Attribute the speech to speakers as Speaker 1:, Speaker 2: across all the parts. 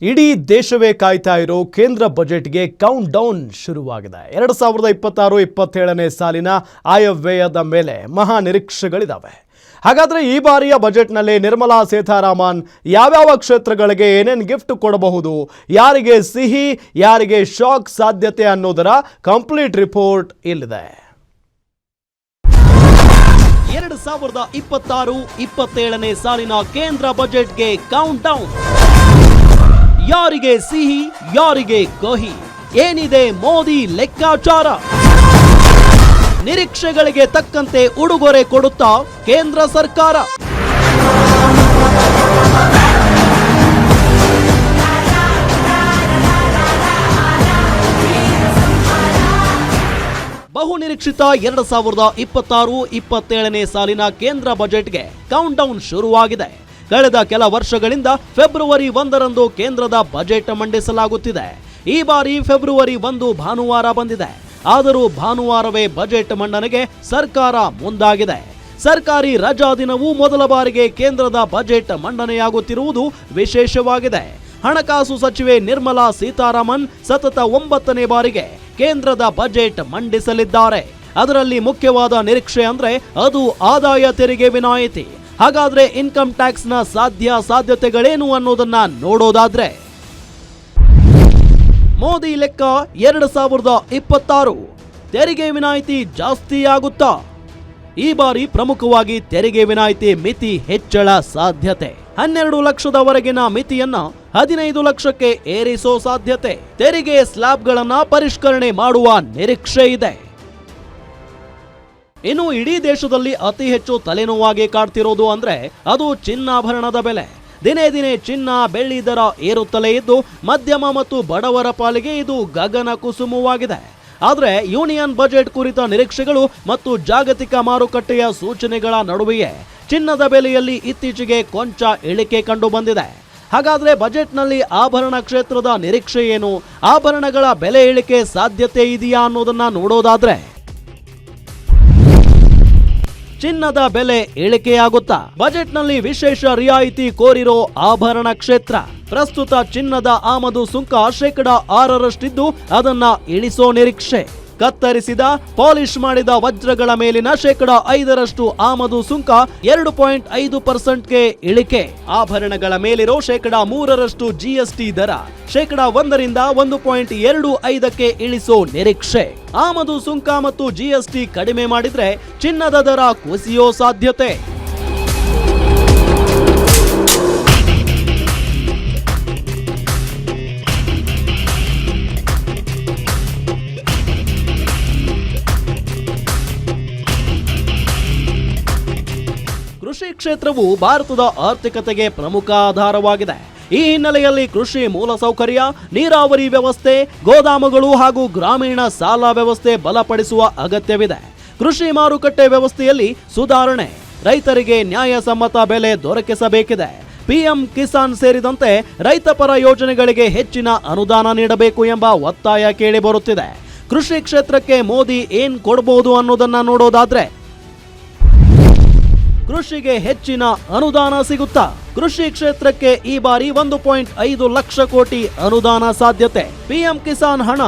Speaker 1: ಇಡೀ ದೇಶವೇ ಕಾಯ್ತಾ ಇರೋ ಕೇಂದ್ರ ಬಜೆಟ್ಗೆ ಕೌಂಟ್ ಡೌನ್ ಶುರುವಾಗಿದೆ. 2026-27ನೇ ಸಾಲಿನ ಆಯವ್ಯಯದ ಮೇಲೆ ಮಹಾ ನಿರೀಕ್ಷೆಗಳಿದ್ದಾವೆ. ಹಾಗಾದ್ರೆ ಈ ಬಾರಿಯ ಬಜೆಟ್ನಲ್ಲಿ ನಿರ್ಮಲಾ ಸೀತಾರಾಮನ್ ಯಾವ್ಯಾವ ಕ್ಷೇತ್ರಗಳಿಗೆ ಏನೇನು ಗಿಫ್ಟ್ ಕೊಡಬಹುದು, ಯಾರಿಗೆ ಸಿಹಿ ಯಾರಿಗೆ ಶಾಕ್ ಸಾಧ್ಯತೆ ಅನ್ನೋದರ ಕಂಪ್ಲೀಟ್ ರಿಪೋರ್ಟ್ ಇಲ್ಲಿದೆ. 2026-27ನೇ ಸಾಲಿನ ಕೇಂದ್ರ ಬಜೆಟ್ಗೆ ಕೌಂಟ್ ಡೌನ್. ಯಾರಿಗೆ ಸಿಹಿ ಯಾರಿಗೆ ಕಹಿ, ಏನಿದೆ ಮೋದಿ ಲೆಕ್ಕಾಚಾರ? ನಿರೀಕ್ಷೆಗಳಿಗೆ ತಕ್ಕಂತೆ ಉಡುಗೊರೆ ಕೊಡುತ್ತಾ ಕೇಂದ್ರ ಸರ್ಕಾರ. ಬಹುನಿರೀಕ್ಷಿತ 2026-27ನೇ ಸಾಲಿನ ಕೇಂದ್ರ ಬಜೆಟ್ಗೆ ಕೌಂಟ್ ಡೌನ್ ಶುರುವಾಗಿದೆ. ಕಳೆದ ಕೆಲ ವರ್ಷಗಳಿಂದ ಫೆಬ್ರವರಿ 1ರಂದು ಕೇಂದ್ರದ ಬಜೆಟ್ ಮಂಡಿಸಲಾಗುತ್ತಿದೆ. ಈ ಬಾರಿ ಫೆಬ್ರವರಿ 1 ಭಾನುವಾರ ಬಂದಿದೆ. ಆದರೂ ಭಾನುವಾರವೇ ಬಜೆಟ್ ಮಂಡನೆಗೆ ಸರ್ಕಾರ ಮುಂದಾಗಿದೆ. ಸರ್ಕಾರಿ ರಜಾ ದಿನವೂ ಮೊದಲ ಬಾರಿಗೆ ಕೇಂದ್ರದ ಬಜೆಟ್ ಮಂಡನೆಯಾಗುತ್ತಿರುವುದು ವಿಶೇಷವಾಗಿದೆ. ಹಣಕಾಸು ಸಚಿವೆ ನಿರ್ಮಲಾ ಸೀತಾರಾಮನ್ ಸತತ 9ನೇ ಬಾರಿಗೆ ಕೇಂದ್ರದ ಬಜೆಟ್ ಮಂಡಿಸಲಿದ್ದಾರೆ. ಅದರಲ್ಲಿ ಮುಖ್ಯವಾದ ನಿರೀಕ್ಷೆ ಅಂದ್ರೆ ಅದು ಆದಾಯ ತೆರಿಗೆ ವಿನಾಯಿತಿ. ಹಾಗಾದ್ರೆ ಇನ್ಕಮ್ ಟ್ಯಾಕ್ಸ್ ನ ಸಾಧ್ಯತೆಗಳೇನು ಅನ್ನೋದನ್ನ ನೋಡೋದಾದ್ರೆ, ಮೋದಿ ಲೆಕ್ಕ 2026 ತೆರಿಗೆ ವಿನಾಯಿತಿ ಜಾಸ್ತಿ ಆಗುತ್ತಾ? ಈ ಬಾರಿ ಪ್ರಮುಖವಾಗಿ ತೆರಿಗೆ ವಿನಾಯಿತಿ ಮಿತಿ ಹೆಚ್ಚಳ ಸಾಧ್ಯತೆ. 12 ಲಕ್ಷದವರೆಗಿನ ಮಿತಿಯನ್ನ 15 ಲಕ್ಷಕ್ಕೆ ಏರಿಸೋ ಸಾಧ್ಯತೆ. ತೆರಿಗೆ ಸ್ಲ್ಯಾಬ್ಗಳನ್ನ ಪರಿಷ್ಕರಣೆ ಮಾಡುವ ನಿರೀಕ್ಷೆ ಇದೆ. ಇನ್ನು ಇಡೀ ದೇಶದಲ್ಲಿ ಅತಿ ಹೆಚ್ಚು ತಲೆನೋವಾಗಿ ಕಾಡ್ತಿರೋದು ಅಂದ್ರೆ ಅದು ಚಿನ್ನಾಭರಣದ ಬೆಲೆ. ದಿನೇ ದಿನೇ ಚಿನ್ನ ಬೆಳ್ಳಿ ದರ ಏರುತ್ತಲೇ ಇದ್ದು ಮಧ್ಯಮ ಮತ್ತು ಬಡವರ ಪಾಲಿಗೆ ಇದು ಗಗನ ಕುಸುಮವಾಗಿದೆ. ಆದ್ರೆ ಯೂನಿಯನ್ ಬಜೆಟ್ ಕುರಿತ ನಿರೀಕ್ಷೆಗಳು ಮತ್ತು ಜಾಗತಿಕ ಮಾರುಕಟ್ಟೆಯ ಸೂಚನೆಗಳ ನಡುವೆಯೇ ಚಿನ್ನದ ಬೆಲೆಯಲ್ಲಿ ಇತ್ತೀಚೆಗೆ ಕೊಂಚ ಇಳಿಕೆ ಕಂಡು ಬಂದಿದೆ. ಹಾಗಾದ್ರೆ ಬಜೆಟ್ನಲ್ಲಿ ಆಭರಣ ಕ್ಷೇತ್ರದ ನಿರೀಕ್ಷೆ ಏನು? ಆಭರಣಗಳ ಬೆಲೆ ಇಳಿಕೆ ಸಾಧ್ಯತೆ ಇದೆಯಾ ಅನ್ನೋದನ್ನ ನೋಡೋದಾದ್ರೆ, ಚಿನ್ನದ ಬೆಲೆ ಇಳಿಕೆಯಾಗುತ್ತಾ? ಬಜೆಟ್ನಲ್ಲಿ ವಿಶೇಷ ರಿಯಾಯಿತಿ ಕೋರಿರೋ ಆಭರಣ ಕ್ಷೇತ್ರ. ಪ್ರಸ್ತುತ ಚಿನ್ನದ ಆಮದು ಸುಂಕ 6% ಅದನ್ನ ಇಳಿಸೋ ನಿರೀಕ್ಷೆ. ಕತ್ತರಿಸಿದ ಪಾಲಿಶ್ ಮಾಡಿದ ವಜ್ರಗಳ ಮೇಲಿನ 5% ಆಮದು ಸುಂಕ 2.5%ಗೆ ಇಳಿಕೆ. ಆಭರಣಗಳ ಮೇಲಿರೋ 3% GST ದರ 1% 1.25ಕ್ಕೆ ಇಳಿಸೋ ನಿರೀಕ್ಷೆ. ಆಮದು ಸುಂಕ ಮತ್ತು GST ಕಡಿಮೆ ಮಾಡಿದ್ರೆ ಚಿನ್ನದ ದರ ಕುಸಿಯೋ ಸಾಧ್ಯತೆ. ಕೃಷಿ ಕ್ಷೇತ್ರವು ಭಾರತದ ಆರ್ಥಿಕತೆಗೆ ಪ್ರಮುಖ ಆಧಾರವಾಗಿದೆ. ಈ ಹಿನ್ನೆಲೆಯಲ್ಲಿ ಕೃಷಿ ಮೂಲಸೌಕರ್ಯ, ನೀರಾವರಿ ವ್ಯವಸ್ಥೆ, ಗೋದಾಮುಗಳು ಹಾಗೂ ಗ್ರಾಮೀಣ ಸಾಲ ವ್ಯವಸ್ಥೆ ಬಲಪಡಿಸುವ ಅಗತ್ಯವಿದೆ. ಕೃಷಿ ಮಾರುಕಟ್ಟೆ ವ್ಯವಸ್ಥೆಯಲ್ಲಿ ಸುಧಾರಣೆ, ರೈತರಿಗೆ ನ್ಯಾಯಸಮ್ಮತ ಬೆಲೆ ದೊರಕಿಸಬೇಕಿದೆ. PM ಕಿಸಾನ್ ಸೇರಿದಂತೆ ರೈತಪರ ಯೋಜನೆಗಳಿಗೆ ಹೆಚ್ಚಿನ ಅನುದಾನ ನೀಡಬೇಕು ಎಂಬ ಒತ್ತಾಯ ಕೇಳಿ ಬರುತ್ತಿದೆ. ಕೃಷಿ ಕ್ಷೇತ್ರಕ್ಕೆ ಮೋದಿ ಏನ್ ಕೊಡಬಹುದು ಅನ್ನೋದನ್ನ ನೋಡೋದಾದ್ರೆ, ಕೃಷಿಗೆ ಹೆಚ್ಚಿನ ಅನುದಾನ ಸಿಗುತ್ತಾ? ಕೃಷಿ ಕ್ಷೇತ್ರಕ್ಕೆ ಈ ಬಾರಿ 1.5 ಲಕ್ಷ ಕೋಟಿ ಅನುದಾನ ಸಾಧ್ಯತೆ. PM ಕಿಸಾನ್ ಹಣ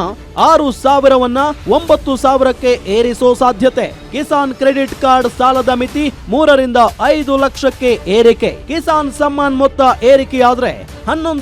Speaker 1: 6,000ವನ್ನ 9,000ಕ್ಕೆ ಏರಿಸೋ ಸಾಧ್ಯತೆ. ಕಿಸಾನ್ ಕ್ರೆಡಿಟ್ ಕಾರ್ಡ್ ಸಾಲದ ಮಿತಿ 3 ರಿಂದ 5 ಲಕ್ಷಕ್ಕೆ ಏರಿಕೆ. ಕಿಸಾನ್ ಸಮ್ಮಾನ್ ಮೊತ್ತ ಏರಿಕೆಯಾದ್ರೆ 11